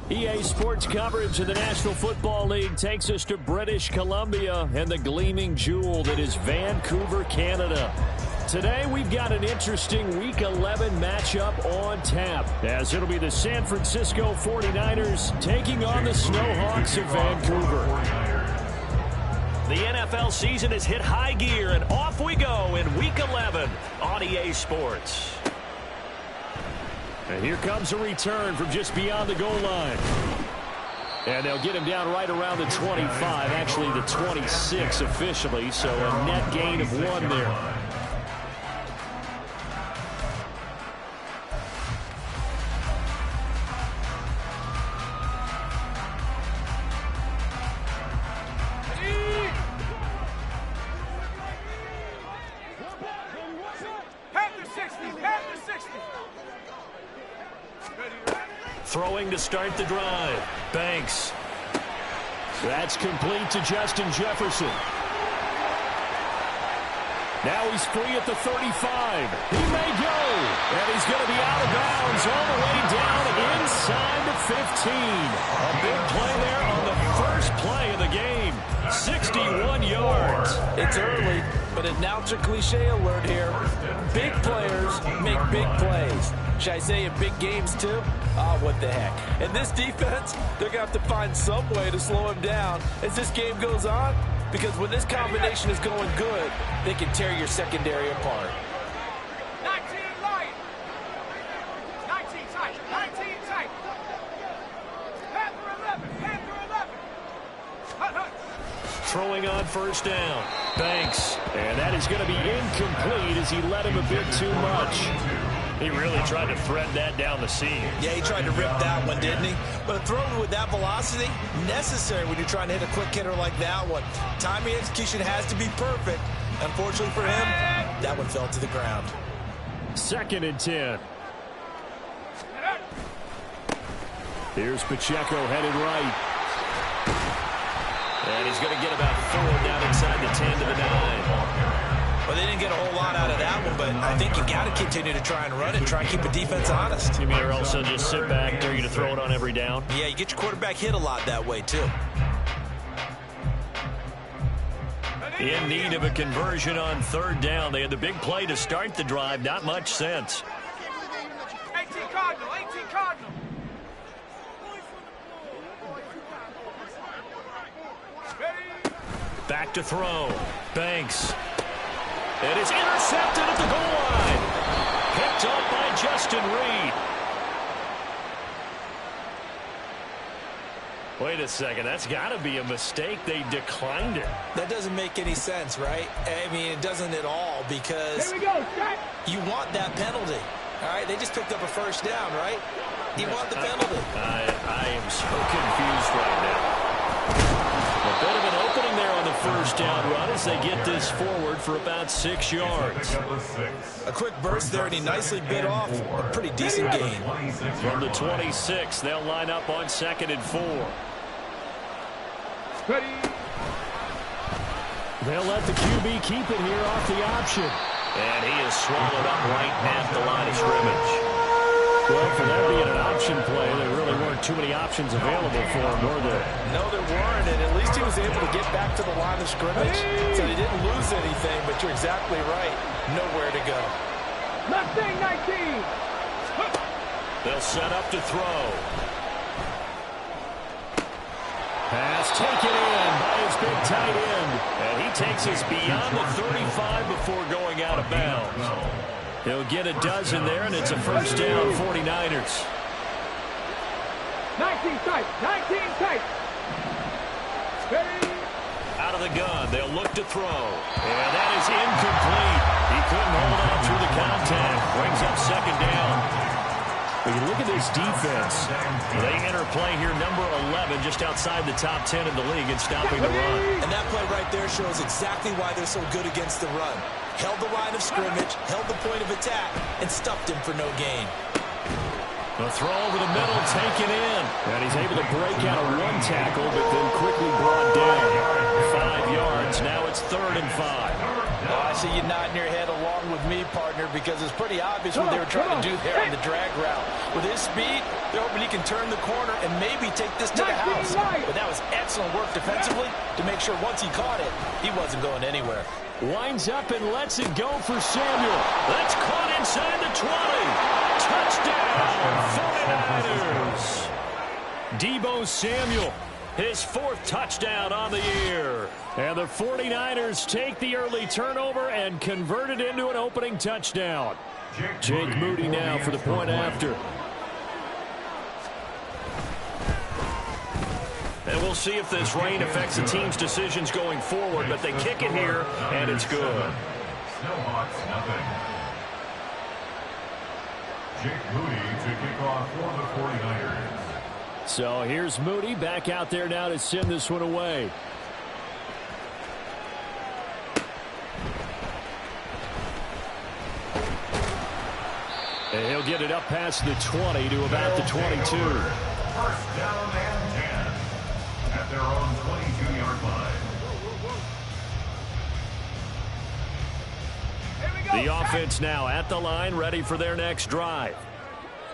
EA Sports coverage of the National Football League takes us to British Columbia and the gleaming jewel that is Vancouver, Canada. Today we've got an interesting Week 11 matchup on tap, as it'll be the San Francisco 49ers taking on the Snowhawks of Vancouver. The NFL season has hit high gear, and off we go in Week 11 on EA Sports. And here comes a return from just beyond the goal line. And they'll get him down right around the 25, actually the 26 officially, so a net gain of 1 there. Throwing to start the drive. Banks. That's complete to Justin Jefferson. Now he's free at the 35. He may go. And he's going to be out of bounds all the way down inside the 15. A big play there on the first play of the game. 61 yards. It's early, but announcer cliche alert here. Big players make big plays. Should I say in big games too? Oh, what the heck. And this defense, they're going to have to find some way to slow him down as this game goes on, because when this combination is going good, they can tear your secondary apart. 19 light. 19 tight. 19 tight. Panther 11. Panther 11. Hut, hut. Throwing on first down. Banks. And that is going to be incomplete as he led him a bit too much. He really tried to thread that down the seam. Yeah, he tried to rip that one, didn't he? But a throw with that velocity, necessary when you're trying to hit a quick hitter like that one. Timing execution has to be perfect. Unfortunately for him, that one fell to the ground. 2nd and 10. Here's Pacheco headed right. And he's going to get about 4 down inside the 10 to the 9. Well, they didn't get a whole lot out of that one, but I think you got to continue to try and run it, try and keep the defense honest. You mean or also just sit back, dare you to throw it on every down? Yeah, you get your quarterback hit a lot that way, too. In need of a conversion on 3rd down. They had the big play to start the drive. Not much sense. 18 Cardinal. 18 Cardinal. Back to throw. Banks. It is intercepted at the goal line. Picked up by Justin Reed. Wait a second. That's got to be a mistake. They declined it. That doesn't make any sense, right? I mean, it doesn't at all, because Here we go. Set. you want that penalty. All right, they just picked up a first down, right? You want the penalty. I am so confused right now. A bit of an opening there on the first down run as they get this forward for about 6 yards. A quick burst there, and he nicely bit off a pretty decent gain. From the 26, they'll line up on 2nd and 4. Ready. They'll let the QB keep it here off the option. And he is swallowed up right at the line of scrimmage. Well, for that being an option play, there really weren't too many options available for him, were there? No, there weren't, and at least he was able to get back to the line of scrimmage, so he didn't lose anything, but you're exactly right. Nowhere to go. Mustang 19. They'll set up to throw. Pass taken in by his big tight end. And he takes us beyond the 35 before going out of bounds. He'll get a dozen there, and it's a first down, 49ers. 19 tight. 19 tight. Ready. Out of the gun, they'll look to throw. And that is incomplete. He couldn't hold on through the contact. Brings up 2nd down. When you look at this defense, They enter play here, number 11, just outside the top 10 in the league in stopping the run. And that play right there shows exactly why they're so good against the run. Held the line of scrimmage, held the point of attack, and stuffed him for no gain. the throw over the middle taken in. And he's able to break out of 1 tackle, but then quickly brought down. 5 yards. Now it's 3rd and 5. I see you nodding your head along with me, partner, because it's pretty obvious what they were trying to do there on the drag route. With his speed, they're hoping he can turn the corner and maybe take this to the house. But that was excellent work defensively to make sure once he caught it, he wasn't going anywhere. Winds up and lets it go for Samuel. That's caught inside the 20. Touchdown, 49ers. Deebo Samuel, his 4th touchdown on the year. And the 49ers take the early turnover and convert it into an opening touchdown. Jake Moody now for the point after. And we'll see if this rain affects the team's decisions going forward, but they kick it here, and it's good. Snowhawks, nothing. Jake Moody to kick off for the 49ers. So here's Moody back out there now to send this one away. And he'll get it up past the 20 to about the 22. First down and 10 at their own 22-yard line. The offense now at the line, ready for their next drive.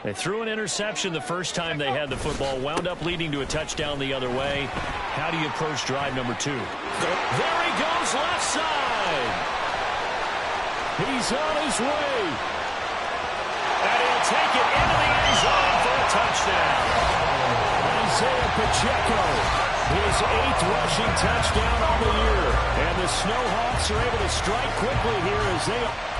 They threw an interception the first time they had the football, wound up leading to a touchdown the other way. How do you approach drive number 2? There he goes, left side. He's on his way. And he'll take it into the end zone for a touchdown. Isaiah Pacheco, his 8th rushing touchdown on the year. And the Snowhawks are able to strike quickly here as they...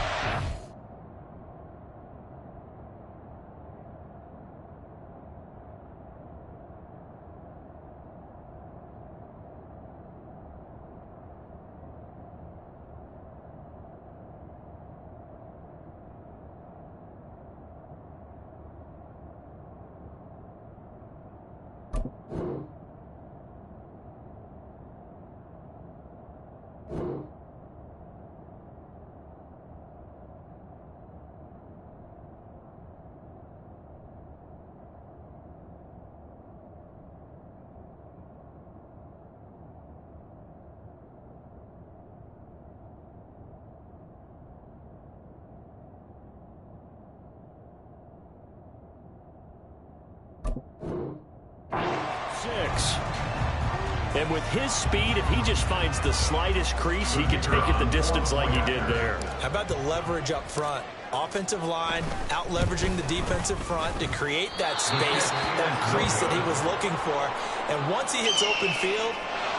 And with his speed, if he just finds the slightest crease, he can take it the distance like he did there. How about the leverage up front? Offensive line out leveraging the defensive front to create that space, that crease that he was looking for. And once he hits open field,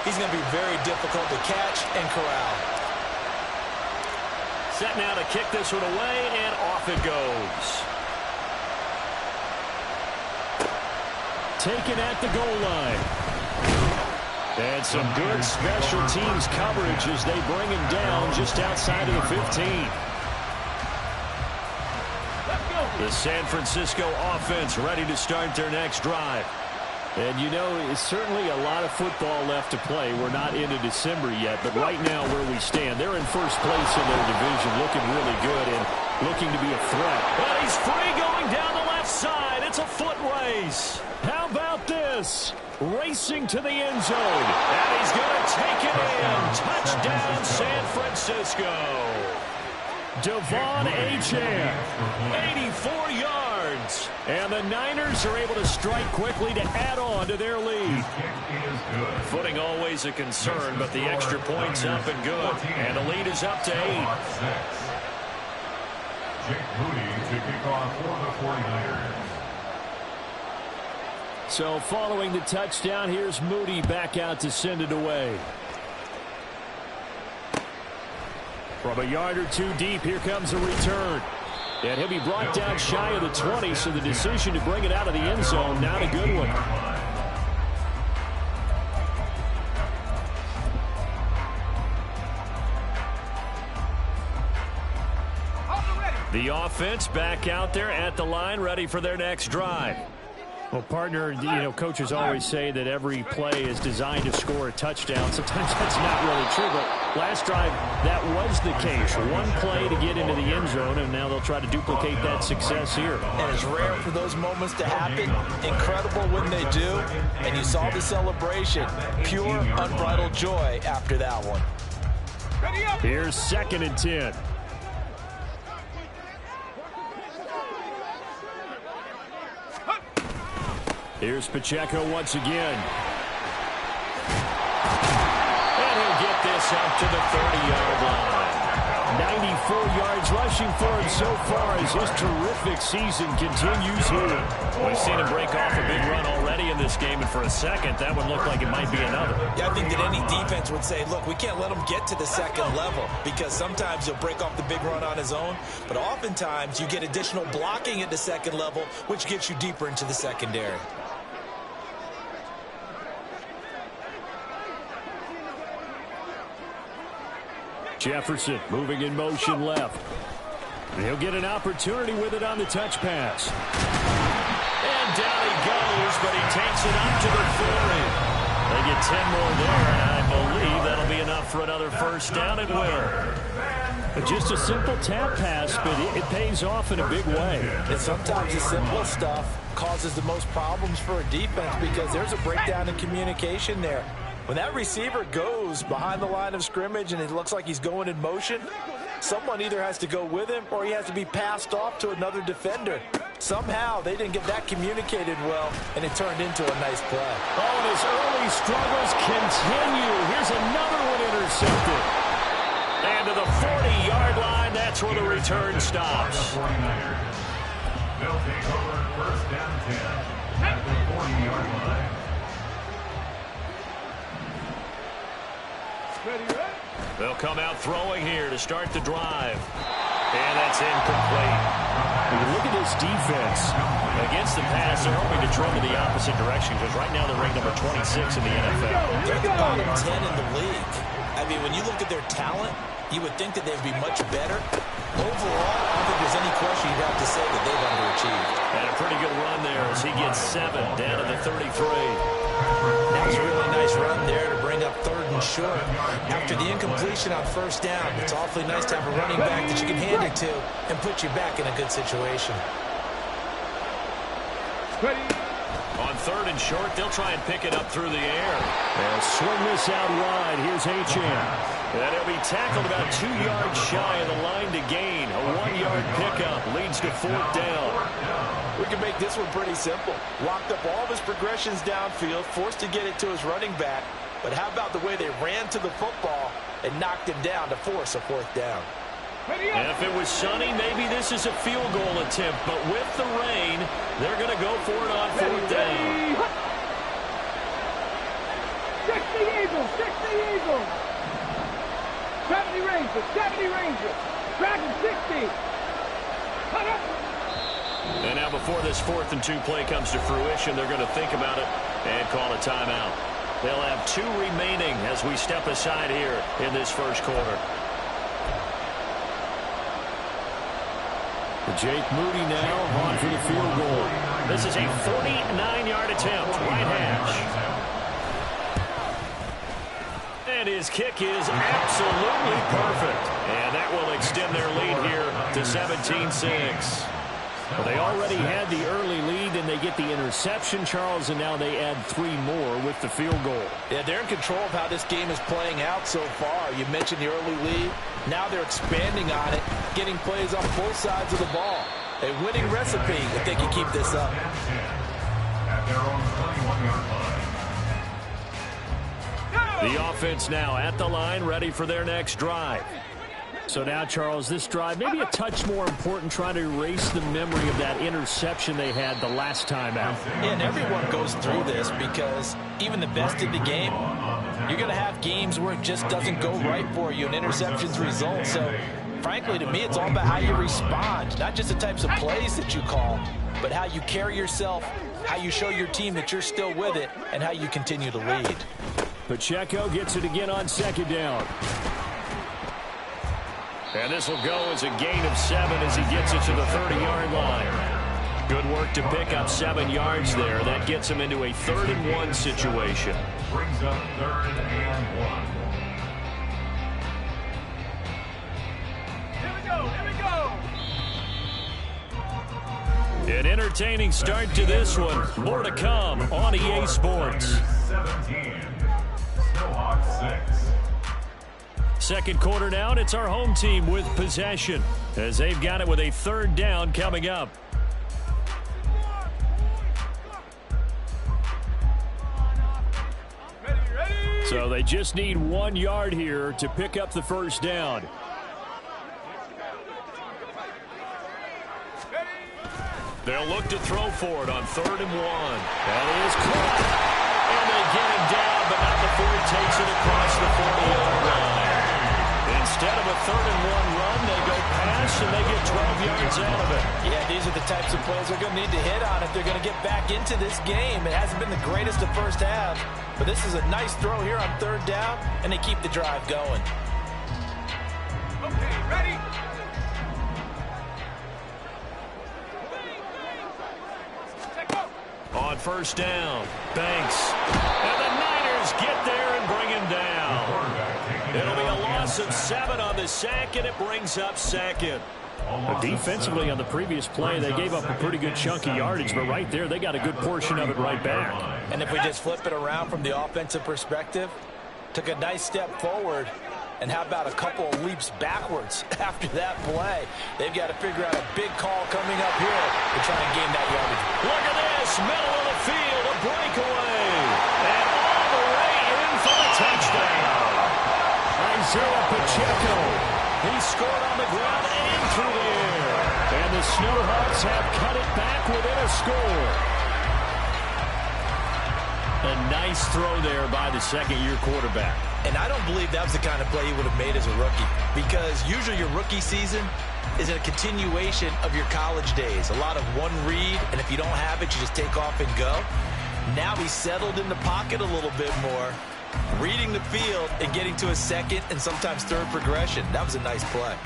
he's going to be very difficult to catch and corral. Set now to kick this one away, and off it goes. Taken at the goal line. And some good special teams coverage as they bring him down just outside of the 15. The San Francisco offense ready to start their next drive. And you know, it's certainly a lot of football left to play. We're not into December yet, but right now where we stand, they're in first place in their division, looking really good and looking to be a threat. But he's free going down the left side. It's a foot race. How about this? Racing to the end zone. And he's going to take it in. Touchdown, San Francisco. Devon Achane, 84 yards. And the Niners are able to strike quickly to add on to their lead. Footing always a concern, but the extra point's up and good. And the lead is up to 8. Jake Moody to kick off for the 49ers. So following the touchdown, here's Moody back out to send it away. From a yard or two deep, here comes a return. And he'll be brought down shy of the 20, so the decision to bring it out of the end zone, not a good one. The offense back out there at the line, ready for their next drive. Well, partner, you know, coaches always say that every play is designed to score a touchdown. Sometimes that's not really true, but last drive, that was the case. One play to get into the end zone, and now they'll try to duplicate that success here. And it's rare for those moments to happen. Incredible when they do. And you saw the celebration. Pure, unbridled joy after that one. Here's 2nd and 10. Here's Pacheco once again. And he'll get this up to the 30-yard line. 94 yards rushing for him so far as his terrific season continues here. We've seen him break off a big run already in this game, and for a second, that would look like it might be another. Yeah, I think that any defense would say, look, we can't let him get to the second level, because sometimes he'll break off the big run on his own, but oftentimes you get additional blocking at the second level, which gets you deeper into the secondary. Jefferson moving in motion left. And he'll get an opportunity with it on the touch pass. And down he goes, but he takes it up to the 40. They get 10 more there, and I believe that'll be enough for another first down and will. Just a simple tap pass, but it pays off in a big way. And sometimes the simple stuff causes the most problems for a defense because there's a breakdown in communication there. When that receiver goes behind the line of scrimmage and it looks like he's going in motion, someone either has to go with him or he has to be passed off to another defender. Somehow they didn't get that communicated well, and it turned into a nice play. Oh, and his early struggles continue. Here's another one intercepted. And to the 40-yard line, that's where the return stops. They'll take over first down 10 at the 40-yard line. They'll come out throwing here to start the drive. And that's incomplete. When you look at this defense. Against the pass, they're hoping to trend in the opposite direction because right now they're ranked number 26 in the NFL. They're the bottom 10 in the league. I mean, when you look at their talent, you would think that they'd be much better. Overall, I don't think there's any question you'd have to say that they've underachieved. And a pretty good run there as he gets 7 down to the 33. That was a really nice run there to bring up 3rd and short. After the incompletion on first down, it's awfully nice to have a running back that you can hand it to and put you back in a good situation. On 3rd and short, they'll try and pick it up through the air. They'll swing this out wide. Here's Achane. And he'll be tackled about 2 yards shy of the line to gain. A 1-yard pickup leads to 4th down. We can make this one pretty simple. Locked up all of his progressions downfield, forced to get it to his running back. But how about the way they ran to the football and knocked him down to force a 4th down? And if it was sunny, maybe this is a field goal attempt. But with the rain, they're going to go for it on 4th down. 60 Eagles, 60 Eagles. 70 Rangers, 70 Rangers. Dragon 60. Cut up. And now before this 4th and 2 play comes to fruition, they're going to think about it and call a timeout. They'll have 2 remaining as we step aside here in this first quarter. Jake Moody now on for the field goal. This is a 49-yard attempt, right hash. And his kick is absolutely perfect. And that will extend their lead here to 17-6. Well, they already had the early lead, and they get the interception, Charles, and now they add 3 more with the field goal. Yeah, they're in control of how this game is playing out so far. You mentioned the early lead. Now they're expanding on it, getting plays on both sides of the ball. A winning recipe if they can keep this up. At their own 21-yard line. The offense now at the line, ready for their next drive. So now, Charles, this drive maybe a touch more important, trying to erase the memory of that interception they had the last time out. Yeah, and everyone goes through this because even the best in the game, you're going to have games where it just doesn't go right for you, and interceptions result. So, frankly, to me, it's all about how you respond, not just the types of plays that you call, but how you carry yourself, how you show your team that you're still with it, and how you continue to lead. Pacheco gets it again on 2nd down. And this will go as a gain of 7 as he gets it to the 30-yard line. Good work to pick up 7 yards there. That gets him into a 3rd and 1 situation. Brings up 3rd and 1. Here we go. An entertaining start to this one. More to come on EA Sports. 17. Snowhawks 6. Second quarter now, and it's our home team with possession as they've got it with a third down coming up. So they just need 1 yard here to pick up the first down. They'll look to throw for it on 3rd and 1. That is caught. And they get him down, but not before he takes it across the 40-yard line. Instead of a 3rd and 1 run, they go pass, and they get 12 yards out of it. Yeah, these are the types of plays they're going to need to hit on if they're going to get back into this game. It hasn't been the greatest of first half, but this is a nice throw here on 3rd down, and they keep the drive going. Okay, ready? On 1st down, Banks. And the Niners get there and bring him down. It'll be a loss of 7 on the sack, and it brings up 2nd. Defensively on the previous play, they gave up a pretty good chunk of yardage, but right there, they got a good portion of it right back. And if we just flip it around from the offensive perspective, took a nice step forward, and how about a couple of leaps backwards after that play? They've got to figure out a big call coming up here to try and gain that yardage. Look at this, middle of the field, a breakaway. And all the way in for the touchdown. Isaiah Pacheco. He scored on the ground and through the air. And the Snowhawks have cut it back within a score. A nice throw there by the second-year quarterback. And I don't believe that was the kind of play he would have made as a rookie, because usually your rookie season is a continuation of your college days. A lot of one read, and if you don't have it, you just take off and go. Now he's settled in the pocket a little bit more, reading the field and getting to a second and sometimes third progression. That was a nice play.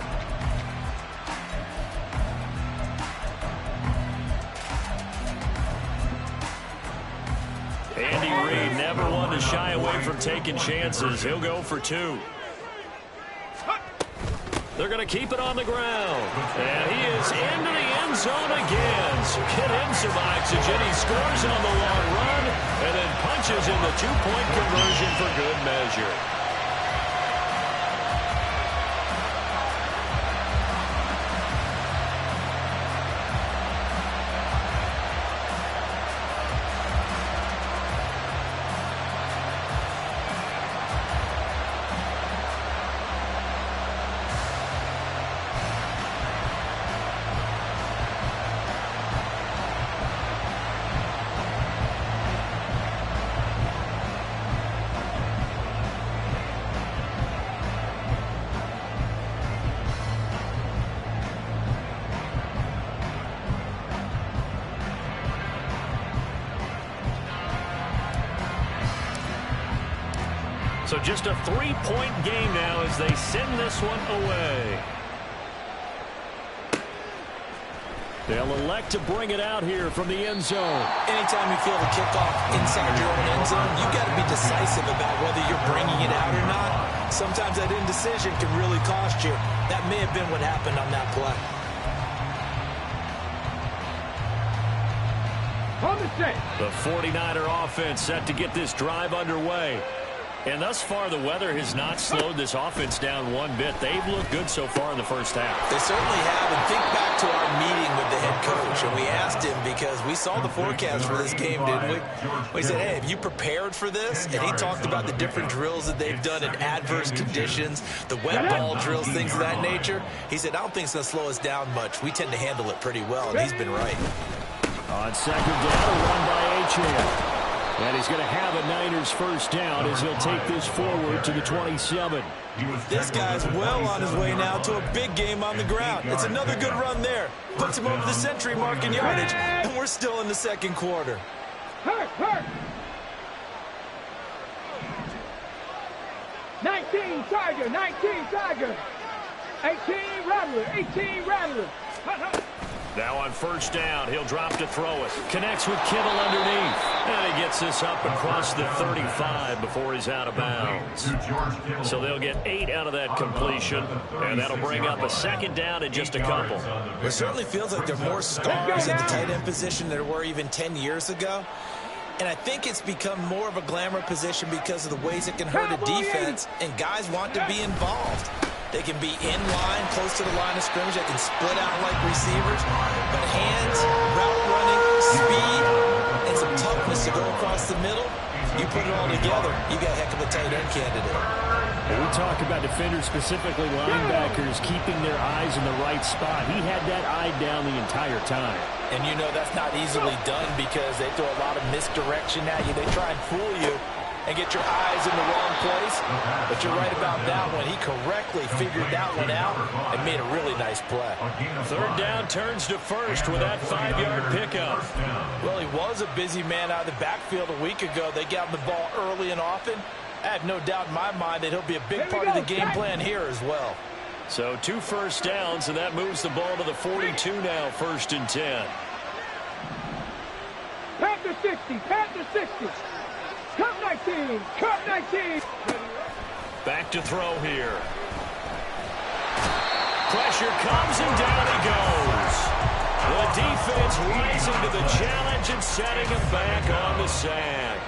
Andy Reid never one to shy away from taking chances. He'll go for 2. They're going to keep it on the ground. And he is into the end zone again. So get him some oxygen. He scores on the long run and then punches in the 2-point conversion for good measure. So just a 3-point game now as they send this one away. They'll elect to bring it out here from the end zone. Anytime you feel the kickoff inside your own end zone, you've got to be decisive about whether you're bringing it out or not. Sometimes that indecision can really cost you. That may have been what happened on that play. The 49er offense set to get this drive underway. And thus far, the weather has not slowed this offense down one bit. They've looked good so far in the first half. They certainly have. And think back to our meeting with the head coach. And we asked him, because we saw the forecast for this game, didn't we? We said, hey, have you prepared for this? And he talked about the different drills that they've done in adverse conditions, the wet ball drills, things of that nature. He said, I don't think it's going to slow us down much. We tend to handle it pretty well, and he's been right. On second down, a run by Achane. And he's going to have a Niners first down as he'll take this forward to the 27. This guy's well on his way now to a big game on the ground. It's another good run there. Puts him over the century mark in yardage, and we're still in the second quarter. Hurt. 19 Tiger. 18 Rattler. Now on first down, he'll drop to throw it. Connects with Kittle underneath. And he gets this up across the 35 before he's out of bounds. So they'll get 8 out of that completion. And that'll bring up a second down in just a couple. It certainly feels like there are more scars in the tight end position than there were even 10 years ago. And I think it's become more of a glamour position because of the ways it can hurt a defense, and guys want to be involved. They can be in line, close to the line of scrimmage. They can split out like receivers. But hands, route running, speed, and some toughness to go across the middle, you put it all together, you got a heck of a tight end candidate. When we talk about defenders, specifically linebackers, keeping their eyes in the right spot. He had that eye down the entire time. And you know that's not easily done because they throw a lot of misdirection at you. They try and fool you and get your eyes in the wrong place. But you're right about that one. He correctly figured that one out and made a really nice play. Third down turns to first with that 5-yard pickup. Well, he was a busy man out of the backfield a week ago. They got him the ball early and often. I have no doubt in my mind that he'll be a big part of the game plan here as well. So 2 first downs, and that moves the ball to the 42 now, 1st and 10. Panther 60, Panther 60. Cut 19, cut 19. Back to throw here. Pressure comes, and down he goes. The defense rising to the challenge and setting him back on the sack.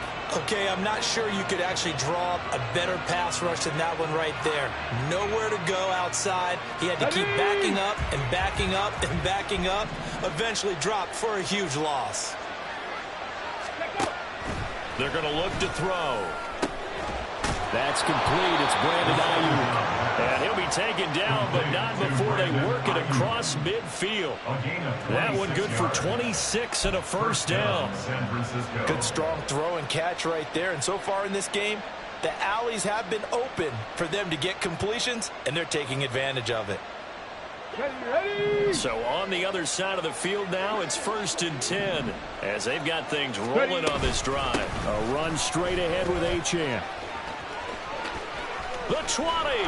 Okay, I'm not sure you could actually draw up a better pass rush than that one right there. Nowhere to go outside. He had to keep backing up and backing up and backing up. Eventually dropped for a huge loss. They're going to look to throw. That's complete. It's Brandon Ayuk. And he'll be taken down, but not before they work it across midfield. That one good for 26 and a first down. Good strong throw and catch right there. And so far in this game, the alleys have been open for them to get completions, and they're taking advantage of it. So on the other side of the field now, it's 1st and 10 as they've got things rolling on this drive. A run straight ahead with Achane. The 20.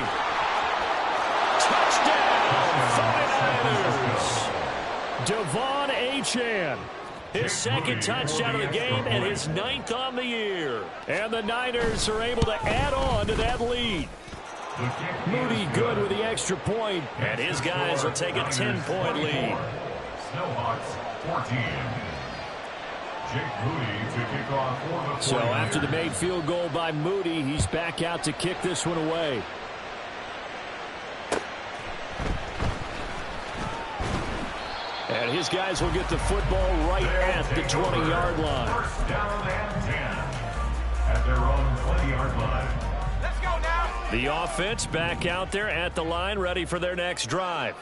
Touchdown, 49ers. Devon Achane. His 2nd touchdown of the game and his 9th on the year. And the Niners are able to add on to that lead. Moody good with the extra point, and his guys will take a 10-point lead. Snowhawks 14. Jake Moody to kick off for the So after the made field goal by Moody, he's back out to kick this one away. And his guys will get the football right at the 20-yard line. 1st down and 10 at their own 20-yard line. Let's go now. The offense back out there at the line, ready for their next drive.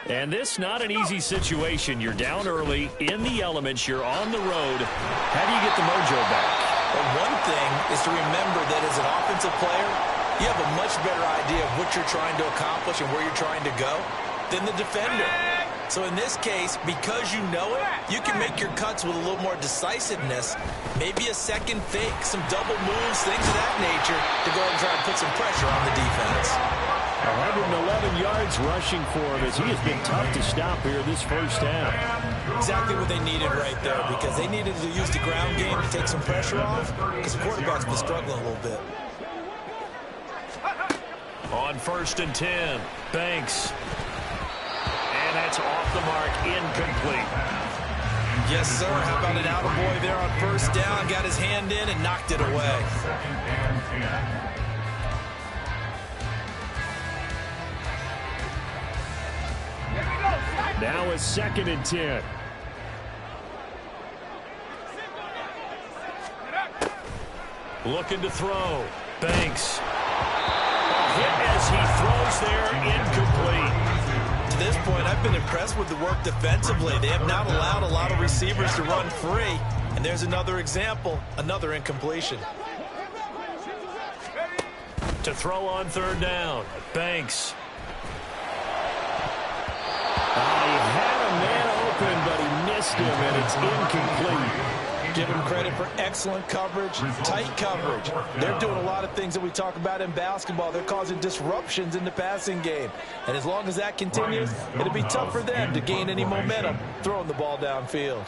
And this not an easy situation. You're down early, in the elements, you're on the road. How do you get the mojo back? Well, one thing is to remember that as an offensive player, you have a much better idea of what you're trying to accomplish and where you're trying to go than the defender. So in this case, because you know it, you can make your cuts with a little more decisiveness. Maybe a second fake, some double moves, things of that nature to go and try and put some pressure on the defense. 111 yards rushing for him as he has been tough to stop here this first half. Exactly what they needed right there because they needed to use the ground game to take some pressure off because the quarterback's been struggling a little bit. On 1st and 10, Banks. And that's off the mark, incomplete. Yes, sir. How about an attaboy there on 1st down? Got his hand in and knocked it away. 2nd and 10. Now it's 2nd and 10. Looking to throw. Banks. A hit as he throws there, incomplete. To this point, I've been impressed with the work defensively. They have not allowed a lot of receivers to run free. And there's another example, another incompletion. To throw on 3rd down. Banks. He had a man open, but he missed him, and it's incomplete. Give him credit for excellent coverage, tight coverage. They're doing a lot of things that we talk about in basketball. They're causing disruptions in the passing game. And as long as that continues, it'll be tough for them to gain any momentum throwing the ball downfield.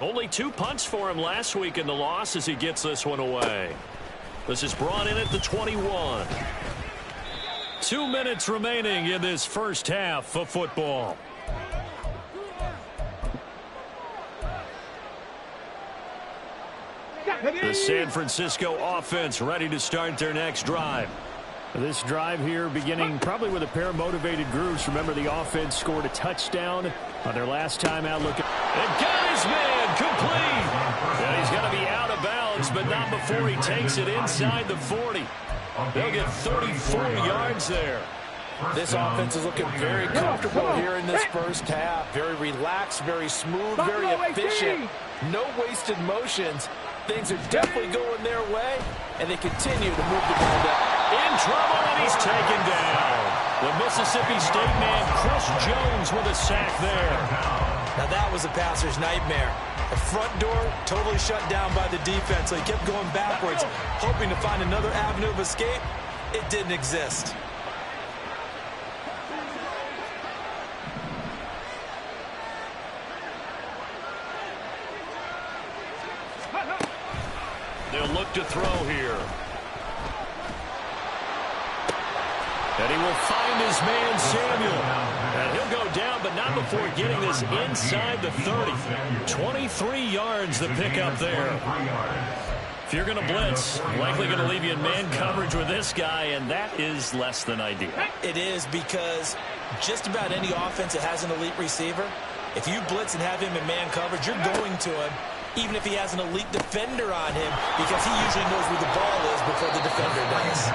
Only 2 punts for him last week in the loss as he gets this one away. This is brought in at the 21. 2 minutes remaining in this first half of football. The San Francisco offense ready to start their next drive. This drive here beginning probably with a pair of motivated groups. Remember, the offense scored a touchdown on their last time out. Look, and got his man complete. And he's going to be out of bounds, but not before he takes it inside the 40. They'll get 34 yards there. This offense is looking very comfortable here in this first half. Very relaxed, very smooth, very efficient. No wasted motions. Things are definitely going their way, and they continue to move the ball down. In trouble, and he's taken down. The Mississippi State man, Chris Jones, with a sack there. Now that was a passer's nightmare. The front door totally shut down by the defense, so he kept going backwards, hoping to find another avenue of escape. It didn't exist. They'll look to throw here. And he will find his man, Samuel. And he'll go down, but not before getting this inside the 30. 23 yards the pickup there. If you're going to blitz, likely going to leave you in man coverage with this guy, and that is less than ideal. It is, because just about any offense that has an elite receiver, if you blitz and have him in man coverage, you're going to him, even if he has an elite defender on him, because he usually knows where the ball is before the defender does.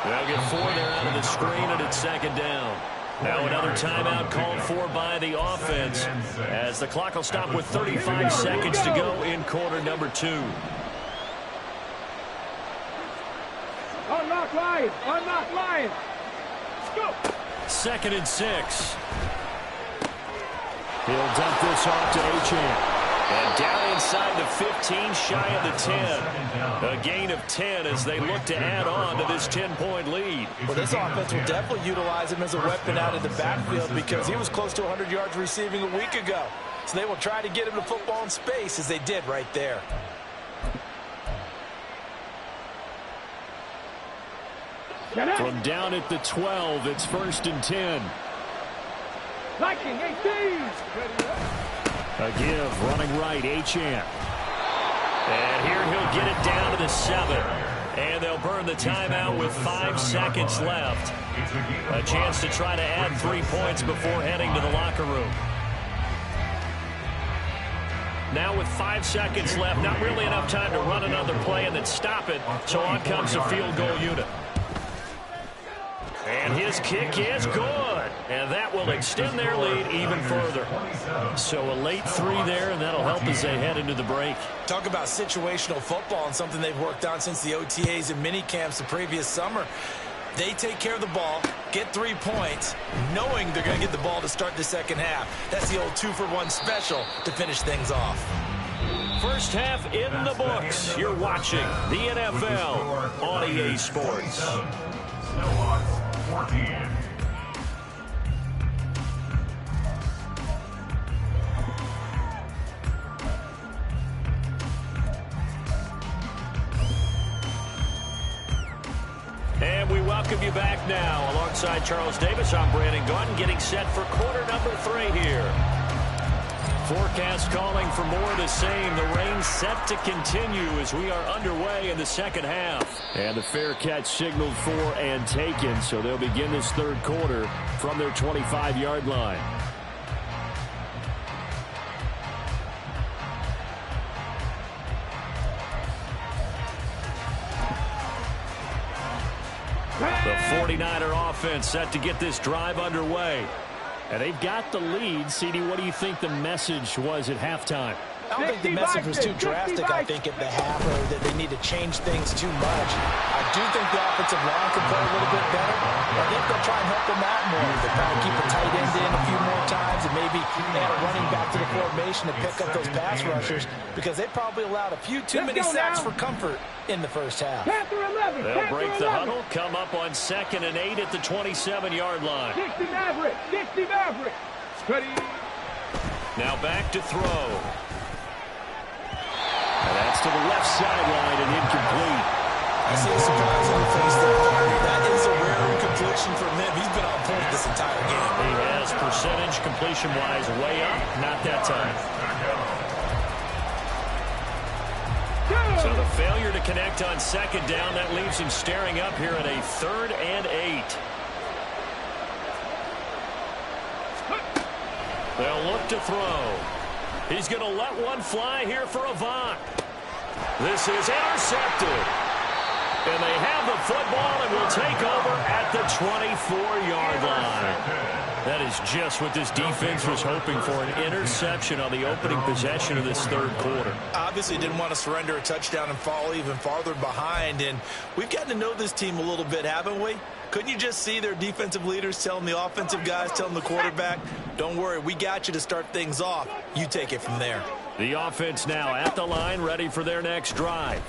They'll get 4 there out of the screen, and it's second down. Now another timeout called for by the offense, as the clock will stop with 35 seconds to go in quarter number 2. Unlock line! Unlock line! Go! 2nd and 6. He'll dump this off to Achane. And down inside the 15, shy of the 10. A gain of 10 as they look to add on to this 10-point lead. Well, this offense will definitely utilize him as a weapon out of the backfield, because he was close to 100 yards receiving a week ago. So they will try to get him the football in space, as they did right there. From down at the 12, it's 1st and 10. Liking 18! A give, running right, Achane. And here he'll get it down to the 7. And they'll burn the timeout with 5 seconds left. A chance to try to add 3 points before heading to the locker room. Now with 5 seconds left, not really enough time to run another play and then stop it. So on comes the field goal unit. And his kick is good. And that will extend their lead even further. So a late 3 there, and that'll help as they head into the break. Talk about situational football, and something they've worked on since the OTAs and mini camps the previous summer. They take care of the ball, get 3 points, knowing they're going to get the ball to start the second half. That's the old 2-for-1 special to finish things off. First half in the books. You're watching the NFL on EA Sports. Snowhawks 14. And we welcome you back now. Alongside Charles Davis, I'm Brandon Gaudin, getting set for quarter number 3 here. Forecast calling for more of the same. The rain set to continue as we are underway in the second half. And the fair catch signaled for and taken, so they'll begin this third quarter from their 25-yard line. The 49er offense set to get this drive underway. And they've got the lead. CD, what do you think the message was at halftime? I don't think the message was too drastic, I think, at the half, or that they need to change things too much. I do think the offensive line can play a little bit better. I think they'll try and help them out more. They'll try to keep a tight end in a few more times, and maybe add a running back to the formation to pick up those pass rushers, because they probably allowed a few too many sacks for comfort in the first half. They'll break the huddle, come up on 2nd and 8 at the 27-yard line. 60 Maverick! 60 Maverick! Ready? Now back to throw. And that's to the left sideline and incomplete. I see a surprise on the face there. That is a rare incompletion from him. He's been on point this entire game. He has percentage completion-wise way up. Not that time. Go! So the failure to connect on second down, that leaves him staring up here at a 3rd and 8. They'll look to throw. He's going to let one fly here for Avant. This is intercepted. And they have the football and will take over at the 24-yard line. That is just what this defense was hoping for, an interception on the opening possession of this 3rd quarter. Obviously didn't want to surrender a touchdown and fall even farther behind. And we've gotten to know this team a little bit, haven't we? Couldn't you just see their defensive leaders telling the offensive guys, telling the quarterback, don't worry, we got you to start things off. You take it from there. The offense now at the line, ready for their next drive.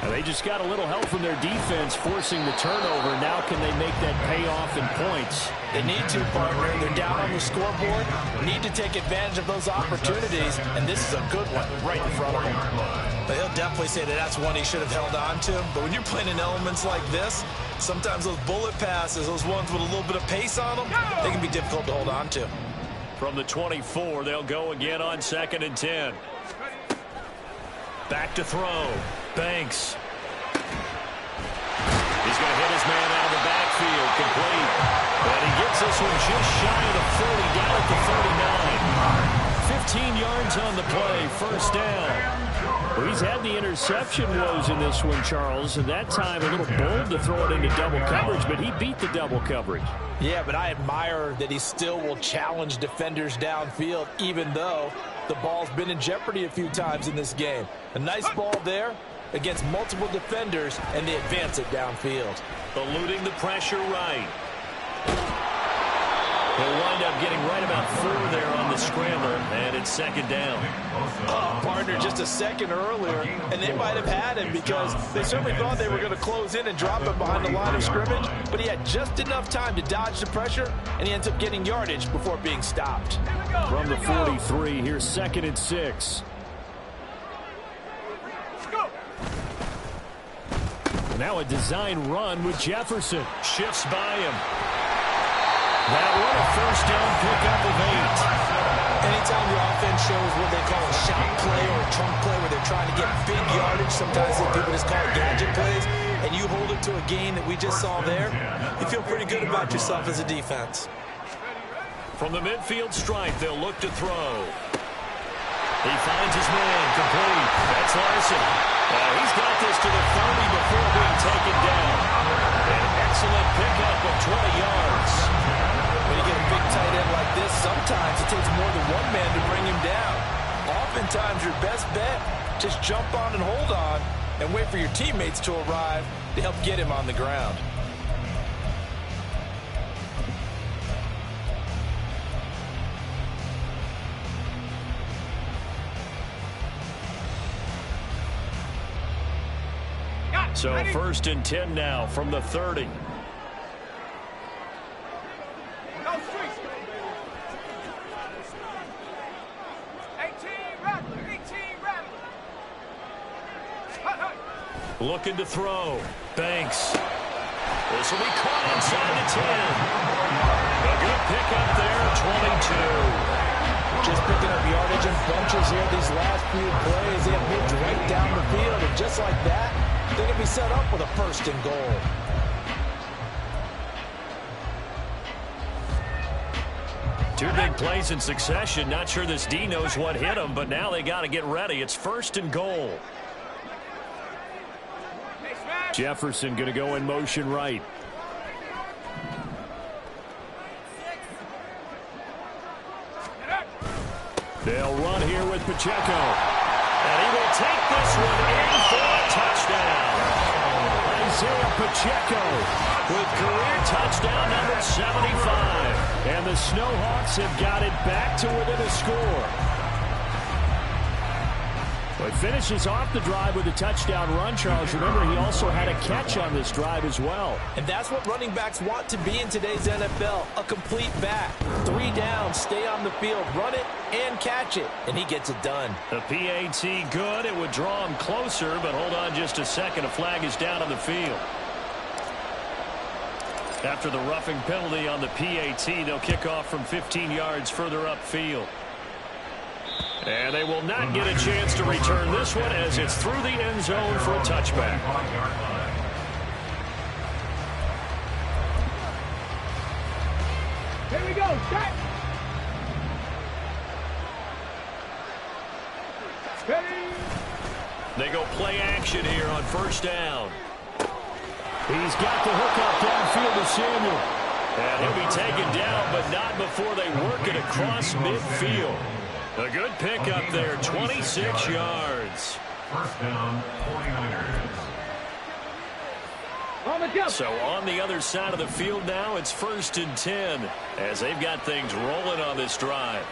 And they just got a little help from their defense forcing the turnover. Now can they make that pay off in points? They need to, partner. They're down on the scoreboard. Need to take advantage of those opportunities. And this is a good one right in front of him. But he'll definitely say that that's one he should have held on to. But when you're playing in elements like this, sometimes those bullet passes, those ones with a little bit of pace on them, they can be difficult to hold on to. From the 24, they'll go again on 2nd and 10. Back to throw. Banks. He's going to hit his man out of the backfield. Complete. And he gets this one just shy of the 40, down at the 39. 15 yards on the play. 1st down. Well, he's had the interception woes in this one, Charles, and that time a little bold to throw it into double coverage, but he beat the double coverage. Yeah, but I admire that he still will challenge defenders downfield, even though the ball's been in jeopardy a few times in this game. A nice ball there against multiple defenders, and they advance it downfield. Eluding the pressure right. He'll wind up getting right about 4 there on the scramble, and it's 2nd down. Partner, just a second earlier, and they might have had him because they certainly thought they were going to close in and drop him behind the line of scrimmage, but he had just enough time to dodge the pressure, and he ends up getting yardage before being stopped. From the 43, here's 2nd and 6. Now a design run with Jefferson. Shifts by him. That one a 1st down pickup of 8. Anytime the offense shows what they call a shot play or a chunk play where they're trying to get big yardage, sometimes people just call it gadget plays, and you hold it to a gain that we just saw there, you feel pretty good about yourself as a defense. From the midfield stripe, they'll look to throw. He finds his man, complete. That's Larson. He's got this to the 30 before being taken down. An excellent pickup of 20 yards. When you get a big tight end like this, sometimes it takes more than one man to bring him down. Oftentimes, your best bet, just jump on and hold on and wait for your teammates to arrive to help get him on the ground. So 1st and 10 now from the 30. Looking to throw. Banks. This will be caught inside the 10. A good pickup there, 22. Just picking up yardage in bunches here these last few plays. They have moved right down the field, and just like that, they're going to be set up with a 1st and goal. Two big plays in succession. Not sure this D knows what hit him, but now they got to get ready. It's 1st and goal. Jefferson going to go in motion right. They'll run here with Pacheco. And he will take this one in for a touchdown. Isaiah Pacheco with career touchdown number 75. And the Snowhawks have got it back to within a score. Well, he finishes off the drive with a touchdown run, Charles. Remember, he also had a catch on this drive as well. And that's what running backs want to be in today's NFL, a complete back. 3 down, stay on the field, run it, and catch it. And he gets it done. The PAT good. It would draw him closer, but hold on just a second. A flag is down on the field. After the roughing penalty on the PAT, they'll kick off from 15 yards further upfield. And they will not get a chance to return this one as it's through the end zone for a touchback. Here we go. Set. Ready. They go play action here on first down. He's got the hook up downfield to Samuel. And he'll be taken down, but not before they work it across midfield. A good pickup there, 26 yards. First down, 49ers. So on the other side of the field now, it's 1st and 10 as they've got things rolling on this drive.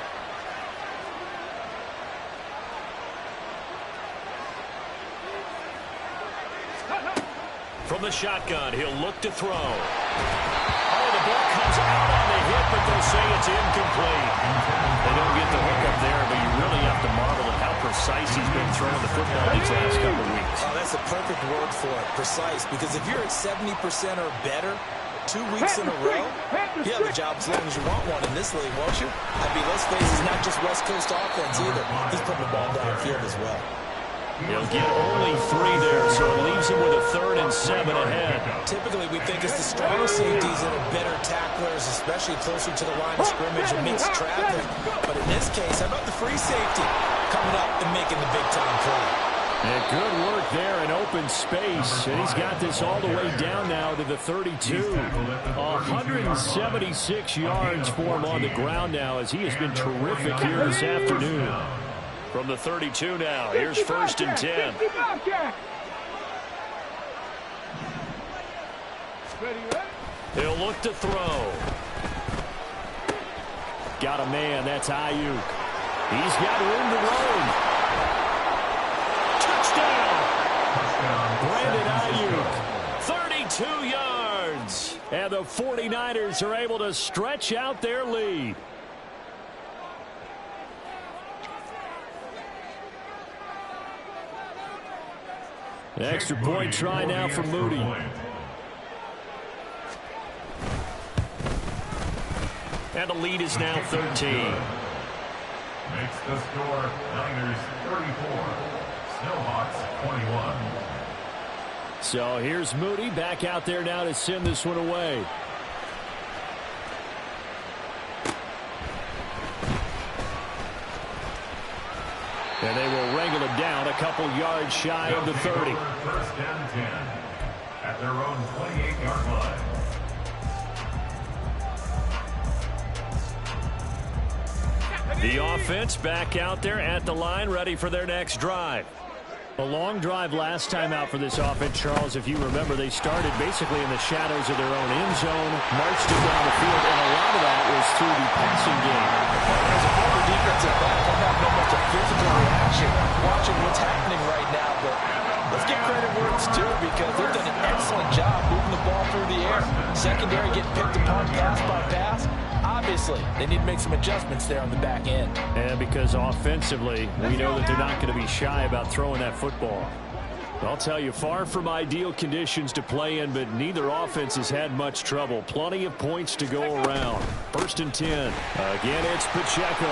From the shotgun, he'll look to throw. Oh, the ball comes out on the hit, but they'll say it's incomplete. They don't get the hook up there, but you really have to marvel at how precise he's been throwing the football these last couple of weeks. Oh, that's a perfect word for it, precise, because if you're at 70% or better 2 weeks in a row, you have a job as long as you want one in this league, won't you? I mean, let's face it, it's not just West Coast offense either. He's putting the ball downfield as well. He'll get only 3 there, so it leaves him with a 3rd and 7 ahead. Typically, we think it's the strong safeties that are better tacklers, especially closer to the line of scrimmage amidst traffic. But in this case, how about the free safety coming up and making the big-time play? And good work there in open space. And he's got this all the way down now to the 32. 176 yards for him on the ground now as he has been terrific here this afternoon. From the 32 now, here's 1st and 10. He'll look to throw. Got a man, that's Ayuk. He's got room to roam. Touchdown! Brandon Ayuk, 32 yards. And the 49ers are able to stretch out their lead. An extra point try now for Moody. And the lead is now 13. Makes the score Niners 34, Snowhawks 21. So here's Moody back out there now to send this one away. And they will wrangle him down a couple yards shy of the 30. First down 10 at their own 28-yard line. The offense back out there at the line, ready for their next drive. A long drive last time out for this offense, Charles. If you remember, they started basically in the shadows of their own end zone, marched it down the field, and a lot of that was through the passing game. As a former defensive back, I'm having almost a physical reaction watching what's happening right now. But let's give credit where it's due because they've done an excellent job moving the ball through the air. Secondary getting picked apart pass by pass. Obviously, they need to make some adjustments there on the back end. And because offensively, we know that they're not going to be shy about throwing that football. I'll tell you, far from ideal conditions to play in, but neither offense has had much trouble. Plenty of points to go around. 1st and 10. Again, it's Pacheco.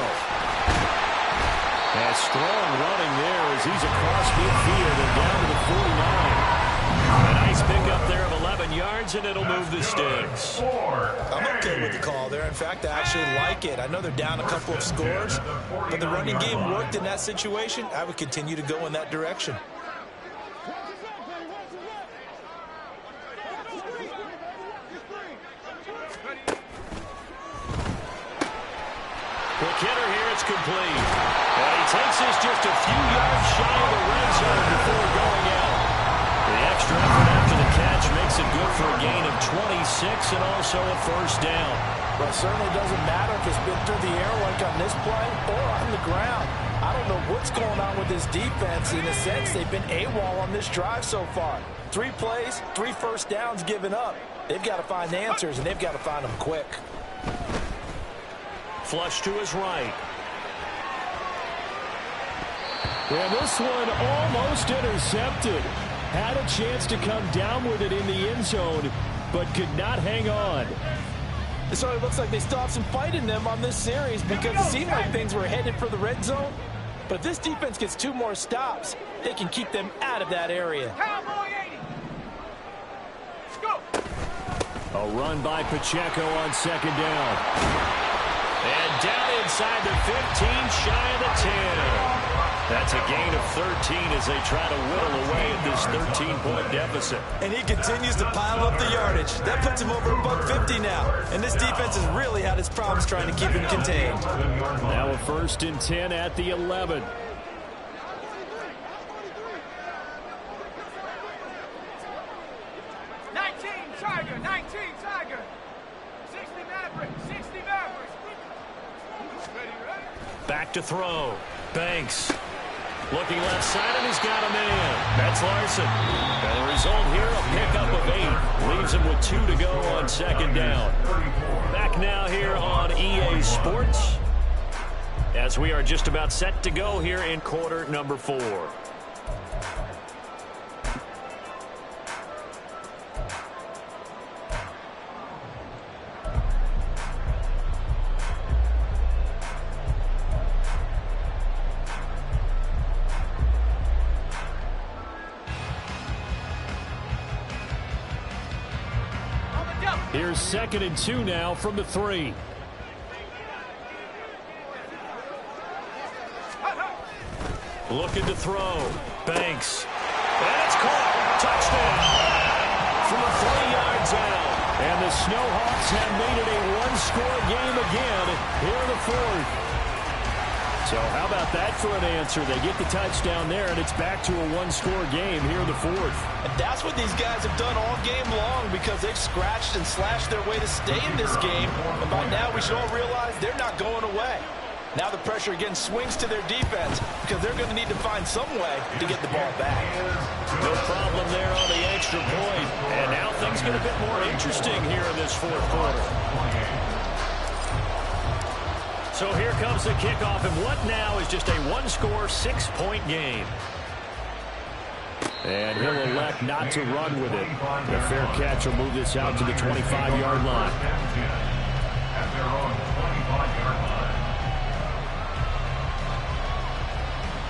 And strong running there as he's across midfield and down to the 49. A nice pickup there of 11 yards, and it'll move the sticks. I'm okay with the call there. In fact, I actually like it. I know they're down a couple of scores, but the running game worked in that situation. I would continue to go in that direction. Quick hitter here, it's complete. And he takes this just a few yards shy of the red zone before going out. The extra effort after the catch makes it good for a gain of 26 and also a 1st down. Well, it certainly doesn't matter if it's been through the air like on this play or on the ground. I don't know what's going on with this defense. In a sense, they've been AWOL on this drive so far. 3 plays, 3 first downs given up. They've got to find answers, and they've got to find them quick. Flush to his right. And this one almost intercepted. Had a chance to come down with it in the end zone, but could not hang on. So it looks like they still have some fight in them on this series because it seemed like things were headed for the red zone. But this defense gets 2 more stops. They can keep them out of that area. Cowboy 80. Let's go. A run by Pacheco on second down. And down inside the 15, shy of the 10. That's a gain of 13 as they try to whittle away at this 13-point deficit. And he continues to pile up the yardage. That puts him over $150 now. And this defense has really had its problems trying to keep him contained. Now a 1st and 10 at the 11. Tiger, 19 Tiger. 60 Mavericks, 60 Mavericks. Ready, ready? Back to throw. Banks. Looking left side, and he's got a man. That's Larson. And the result here, a pickup of 8. Leaves him with 2 to go on second down. Back now here on EA Sports, as we are just about set to go here in quarter number 4. Here's 2nd and 2 now from the 3. Looking to throw. Banks. And it's caught. Touchdown. From 3 yards out. And the Snowhawks have made it a 1-score game again here in the 4th. So how about that for an answer? They get the touchdown there, and it's back to a 1-score game here in the 4th. And that's what these guys have done all game long because they've scratched and slashed their way to stay in this game. And by now, we should all realize they're not going away. Now the pressure again swings to their defense because they're going to need to find some way to get the ball back. No problem there on the extra point. And now things get a bit more interesting here in this 4th quarter. So here comes the kickoff, and what now is just a 1-score, 6-point game. And he'll elect not to run with it. The fair catch will move this out to the 25-yard line. At their own 25-yard line.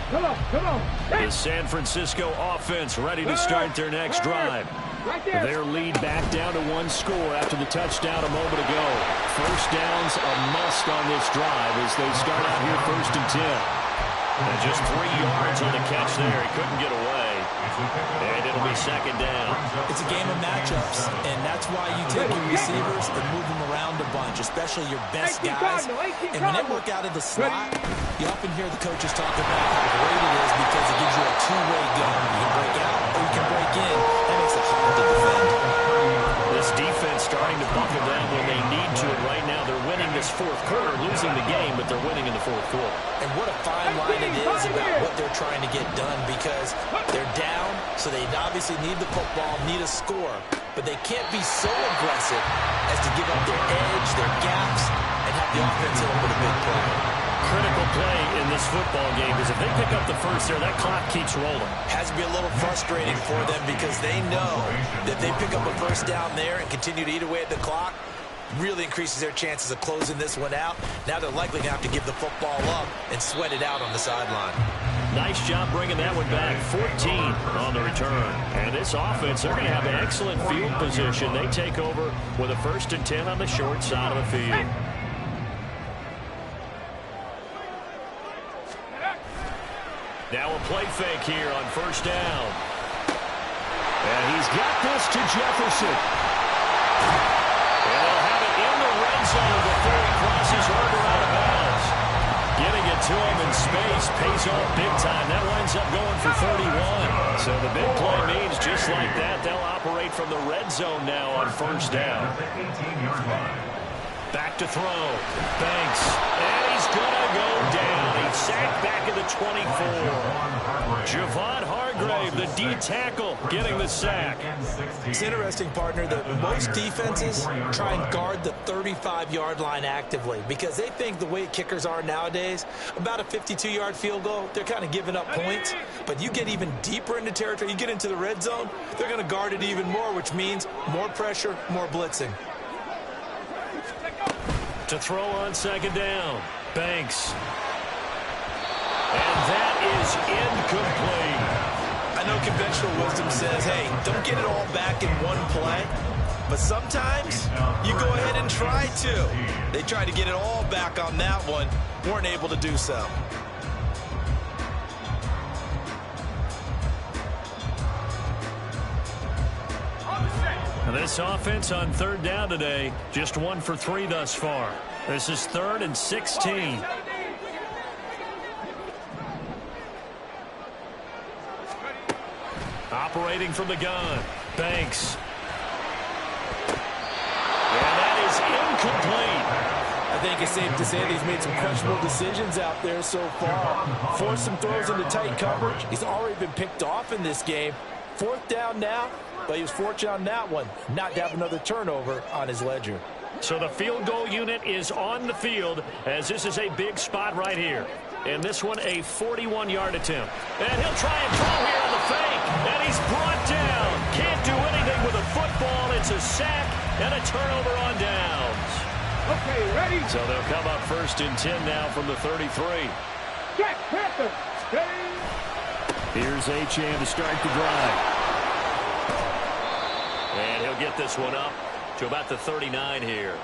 Come on. The San Francisco offense ready to start their next drive. Right there. Their lead back down to 1 score after the touchdown a moment ago. 1st down's a must on this drive as they start out here 1st and 10. And just 3 yards on the catch there. He couldn't get away. And it'll be 2nd down. It's a game of matchups, and that's why you take your receivers and move them around a bunch, especially your best guys. And when they work out of the slot, you often hear the coaches talk about how great it is because it gives you a 2-way gun. You can break out or you can break in. That makes it hard to defend. This defense starting to buckle down when they need to, and right now they're winning this 4th quarter, losing the game, but they're winning in the 4th quarter. And what a fine line it is about what they're trying to get done because they're down, so they obviously need the football, need a score, but they can't be so aggressive as to give up their edge, their gaps, and have the offense hit them with a big play. Critical play in this football game is if they pick up the first there, that clock keeps rolling. Has to be a little frustrating for them because they know that they pick up a 1st down there and continue to eat away at the clock, really increases their chances of closing this one out. Now they're likely going to have to give the football up and sweat it out on the sideline. Nice job bringing that one back. 14 on the return. And this offense, they're going to have an excellent field position. They take over with a 1st and 10 on the short side of the field. Now a play fake here on 1st down. And he's got this to Jefferson. And they'll have it in the red zone before he crosses Herder out of bounds. Getting it to him in space pays off big time. That winds up going for 31. So the big play means just like that, they'll operate from the red zone now on 1st down. Back to throw. Banks. And he's going to go down. He's sacked back at the 24. Javon Hargrave, the D tackle, getting the sack. It's interesting, partner, that most defenses try and guard the 35-yard line actively because they think the way kickers are nowadays, about a 52-yard field goal, they're kind of giving up points. But you get even deeper into territory, you get into the red zone, they're going to guard it even more, which means more pressure, more blitzing. To throw on 2nd down. Banks. And that is incomplete. I know conventional wisdom says, hey, don't get it all back in one play. But sometimes you go ahead and try to. They tried to get it all back on that one. Weren't able to do so. This offense on third down today, just 1 for 3 thus far. This is 3rd and 16. Operating from the gun, Banks. And that is incomplete. I think it's safe to say that he's made some questionable decisions out there so far. Forced some throws into tight coverage. He's already been picked off in this game. 4th down now, but he was fortunate on that one not to have another turnover on his ledger. So the field goal unit is on the field as this is a big spot right here. And this one a 41-yard attempt. And he'll try and throw here on the fake. And he's brought down. Can't do anything with a football. It's a sack and a turnover on downs. Okay, ready? So they'll come up 1st and 10 now from the 33. Check, Panther. Ready? Here's Achane to start the drive. And he'll get this one up to about the 39 here.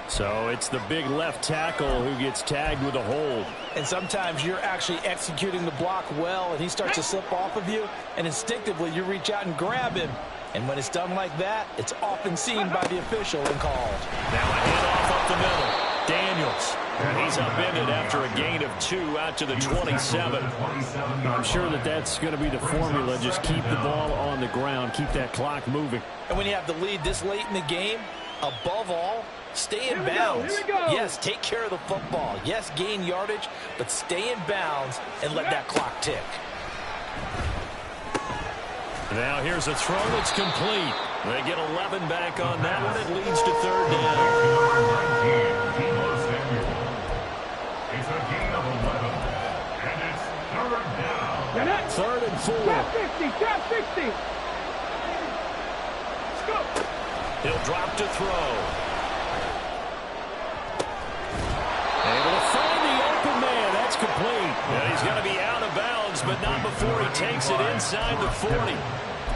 So it's the big left tackle who gets tagged with a hold. And sometimes you're actually executing the block well, and he starts to slip off of you, and instinctively you reach out and grab him. And when it's done like that, it's often seen by the official and called. Now a handoff up the middle. Daniels. And he's upended after a gain of 2 out to the 27. I'm sure that that's going to be the formula. Just keep the ball on the ground. Keep that clock moving. And when you have the lead this late in the game, above all, stay in bounds. Yes, take care of the football. Yes, gain yardage, but stay in bounds and let that clock tick. Now here's a throw that's complete. They get 11 back on that one. It leads to 3rd down. It's a gain of 11, and it's 3rd down. 3rd and 4. Top 50, top 60. Go. He'll drop to throw. Able to find the open man. That's complete. And he's going to be out of bounds, but not before he takes it inside the 40.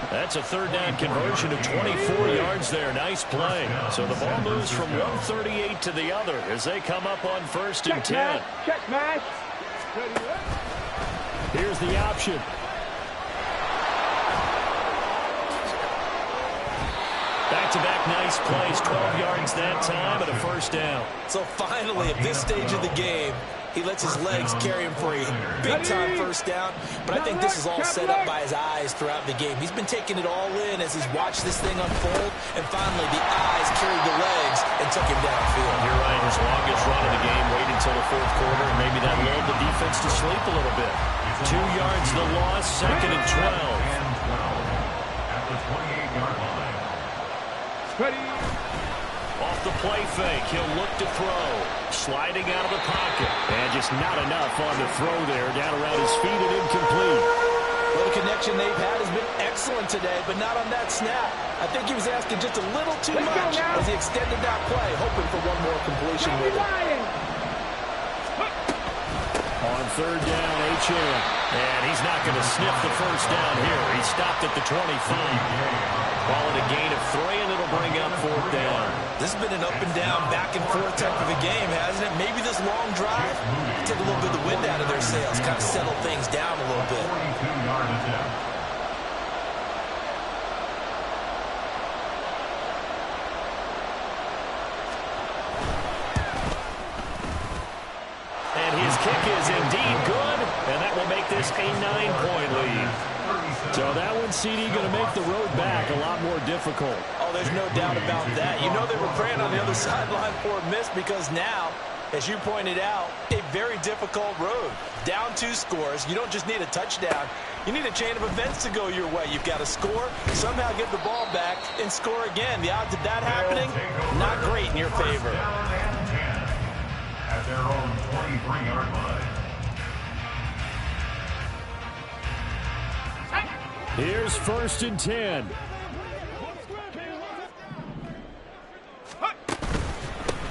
That's a 3rd down conversion of 24 yards there. Nice play. So the ball moves from 138 to the other as they come up on 1st and 10. Check, match. Here's the option. Back-to-back nice plays. 12 yards that time and a 1st down. So finally, at this stage of the game, he lets his legs carry him for a big-time 1st down. But I think this is all set up by his eyes throughout the game. He's been taking it all in as he's watched this thing unfold. And finally, the eyes carried the legs and took him downfield. You're right. His longest run of the game waited until the 4th quarter, and maybe that lulled the defense to sleep a little bit. 2 yards the loss, 2nd and 12. At the 28-yard line. Ready? Off the play fake, he'll look to throw. Sliding out of the pocket. And just not enough on the throw there. Down around his feet and incomplete. Well, the connection they've had has been excellent today, but not on that snap. I think he was asking just a little too much as he extended that play, hoping for one more completion with it. On 3rd down, Achane. And he's not going to sniff the 1st down here. He stopped at the 25. Call it a gain of 3, and it'll bring up 4th down. This has been an up-and-down, back-and-forth type of a game, hasn't it? Maybe this long drive take a little bit of the wind out of their sails, kind of settle things down a little bit. 42-yard attempt. And his kick is indeed good, and that will make this a 9-point lead. So that one, CD, going to make the road back a lot more difficult. Oh, there's no doubt about that. You know they were praying on the other sideline for a miss because now, as you pointed out, a very difficult road. Down 2 scores. You don't just need a touchdown. You need a chain of events to go your way. You've got to score, somehow get the ball back, and score again. The odds of that happening, not great in your favor. At their own 23-yard line. Here's 1st and 10.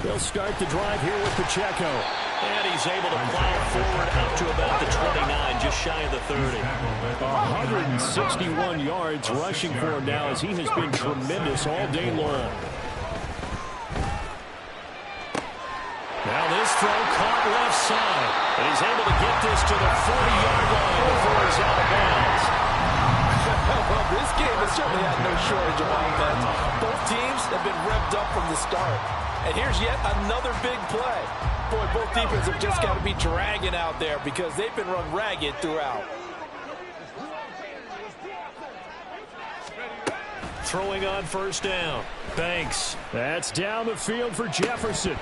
They'll start the drive here with Pacheco. And he's able to plow forward up to about the 29, just shy of the 30. 161 yards rushing for him now as he has been tremendous all day long. Now this throw caught left side. And he's able to get this to the 40-yard line before he's out of bounds. Well, this game has certainly had no shortage of offense. Both teams have been revved up from the start. And here's yet another big play. Boy, both defenses have just got to be dragging out there because they've been run ragged throughout. Throwing on first down. Banks. That's down the field for Jefferson.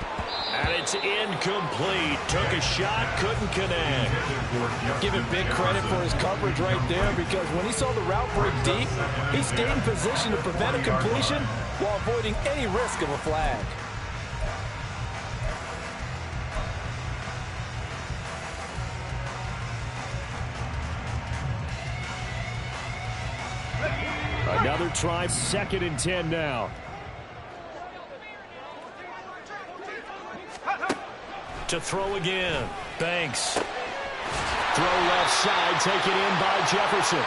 And it's incomplete. Took a shot, couldn't connect. Give him big credit for his coverage right there because when he saw the route break deep, he stayed in position to prevent a completion while avoiding any risk of a flag. Another try, 2nd and 10 now. To throw again. Banks. Throw left side, taken in by Jefferson.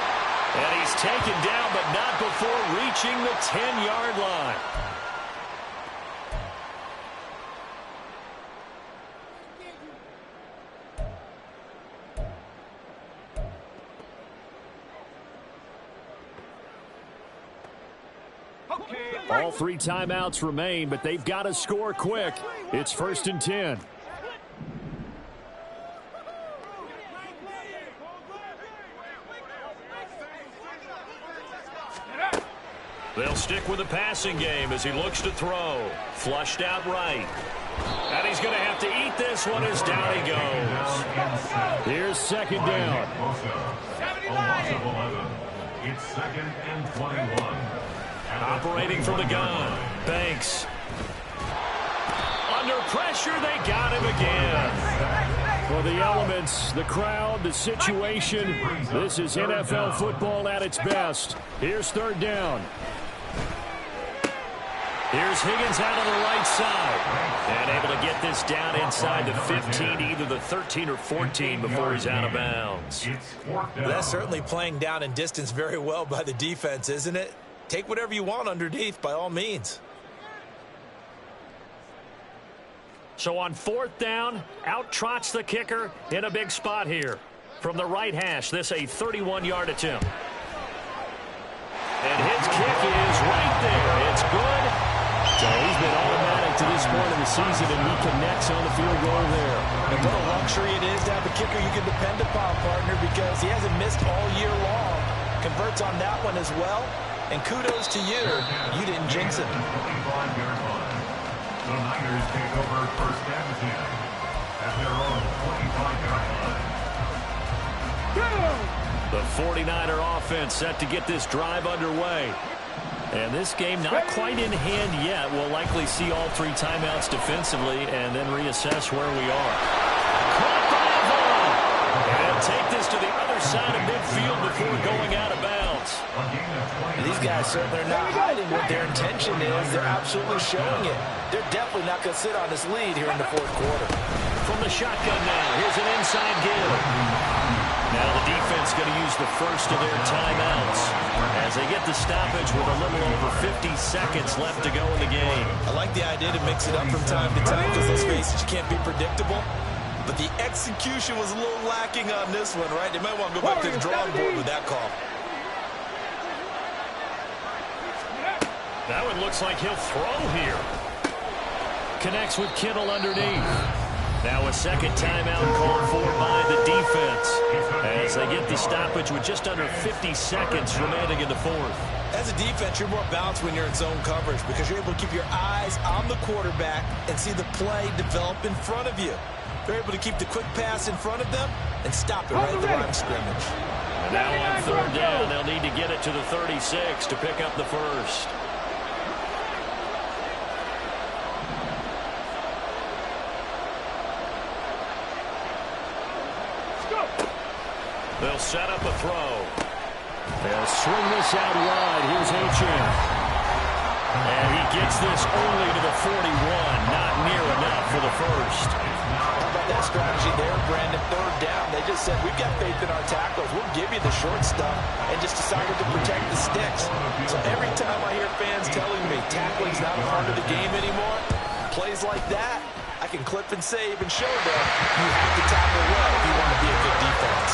And he's taken down, but not before reaching the 10-yard line. All 3 timeouts remain, but they've got to score quick. It's 1st and 10. They'll stick with the passing game as he looks to throw. Flushed out right. And he's going to have to eat this one as down he goes. Here's 2nd down. It's 2nd and 21. Operating from the gun. Banks. Under pressure, they got him again. Well, the elements, the crowd, the situation. This is NFL football at its best. Here's 3rd down. Here's Higgins out on the right side. And able to get this down inside the 15, either the 13 or 14 before he's out of bounds. Well, that's certainly playing down in distance very well by the defense, isn't it? Take whatever you want underneath, by all means. So on 4th down, out trots the kicker in a big spot here. From the right hash, this a 31-yard attempt. And his kick is right there. It's good. So he's been automatic to this point of the season, and he connects on the field goal there. And what a luxury it is to have a kicker you can depend upon, partner, because he hasn't missed all year long. Converts on that one as well. And kudos to you. You didn't jinx it. The Niners take over 1st and 10 at their own 25-yard line. The 49er offense set to get this drive underway. And this game not quite in hand yet. We'll likely see all 3 timeouts defensively and then reassess where we are. Caught by Vaughn. And take this to the other side of midfield before going out of bounds. These guys certainly are not hiding what their intention is. They're absolutely showing it. They're definitely not going to sit on this lead here in the 4th quarter. From the shotgun now, here's an inside give. Now the defense going to use the first of their timeouts as they get the stoppage with a little over 50 seconds left to go in the game. I like the idea to mix it up from time to time because, let's face it, you can't be predictable. But the execution was a little lacking on this one, right? They might want to go back to the drawing board with that call. That one looks like he'll throw here. Connects with Kittle underneath. Now a 2nd timeout called for by the defense as they get the stoppage with just under 50 seconds remaining in the 4th. As a defense, you're more balanced when you're in zone coverage because you're able to keep your eyes on the quarterback and see the play develop in front of you. They're able to keep the quick pass in front of them and stop it right at the line of scrimmage. And now on 3rd down, they'll need to get it to the 36 to pick up the first. They'll set up a throw. They'll swing this out wide. Here's Achane. And he gets gets this only to the 41. Not near enough for the first. How about that strategy there, Brandon? Third down. They just said, we've got faith in our tackles. We'll give you the short stuff, and just decided to protect the sticks. So every time I hear fans telling me tackling's not a part of the game anymore, plays like that, I can clip and save and show them you have to tackle well if you want to be a good defense.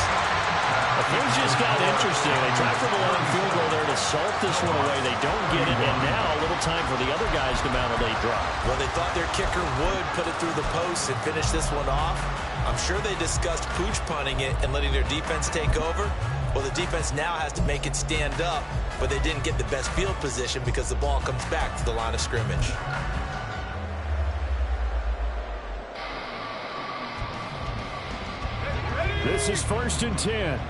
Things just got interesting. They tried for the long field goal there to salt this one away. They don't get it, and now a little time for the other guys to mount a late drive. Well, they thought their kicker would put it through the post and finish this one off. I'm sure they discussed pooch punting it and letting their defense take over. Well, the defense now has to make it stand up, but they didn't get the best field position because the ball comes back to the line of scrimmage. This is 1st and 10.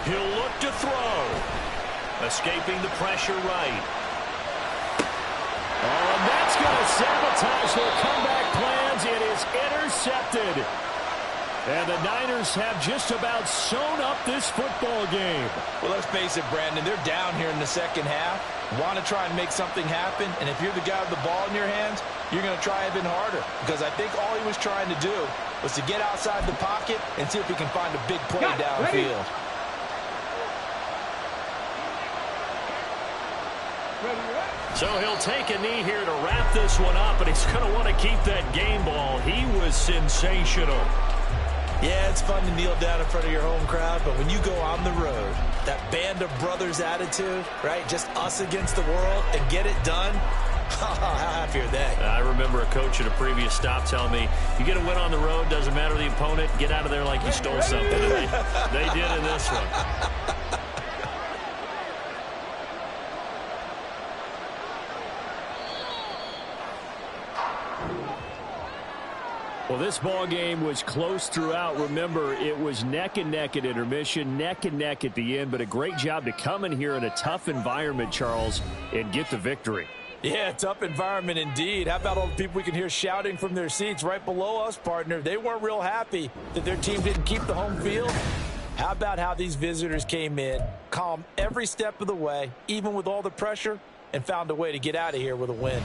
He'll look to throw. Escaping the pressure right. Oh, and that's going to sabotage their comeback plans. It is intercepted. And the Niners have just about sewn up this football game. Well, let's face it, Brandon. They're down here in the second half. Want to try and make something happen. And if you're the guy with the ball in your hands, you're going to try even harder. Because I think all he was trying to do was to get outside the pocket and see if he can find a big play downfield. So he'll take a knee here to wrap this one up, and he's going to want to keep that game ball. He was sensational. Yeah, it's fun to kneel down in front of your home crowd, but when you go on the road, that band of brothers attitude, right, just us against the world, and get it done, how happy are they? I remember a coach at a previous stop telling me, you get a win on the road, doesn't matter the opponent, get out of there like you stole something. And they did in this one. Well, this ball game was close throughout. Remember, it was neck and neck at intermission, neck and neck at the end, but a great job to come in here in a tough environment, Charles, and get the victory. Yeah, tough environment indeed. How about all the people we can hear shouting from their seats right below us, partner? They weren't real happy that their team didn't keep the home field. How about how these visitors came in, calm every step of the way, even with all the pressure, and found a way to get out of here with a win?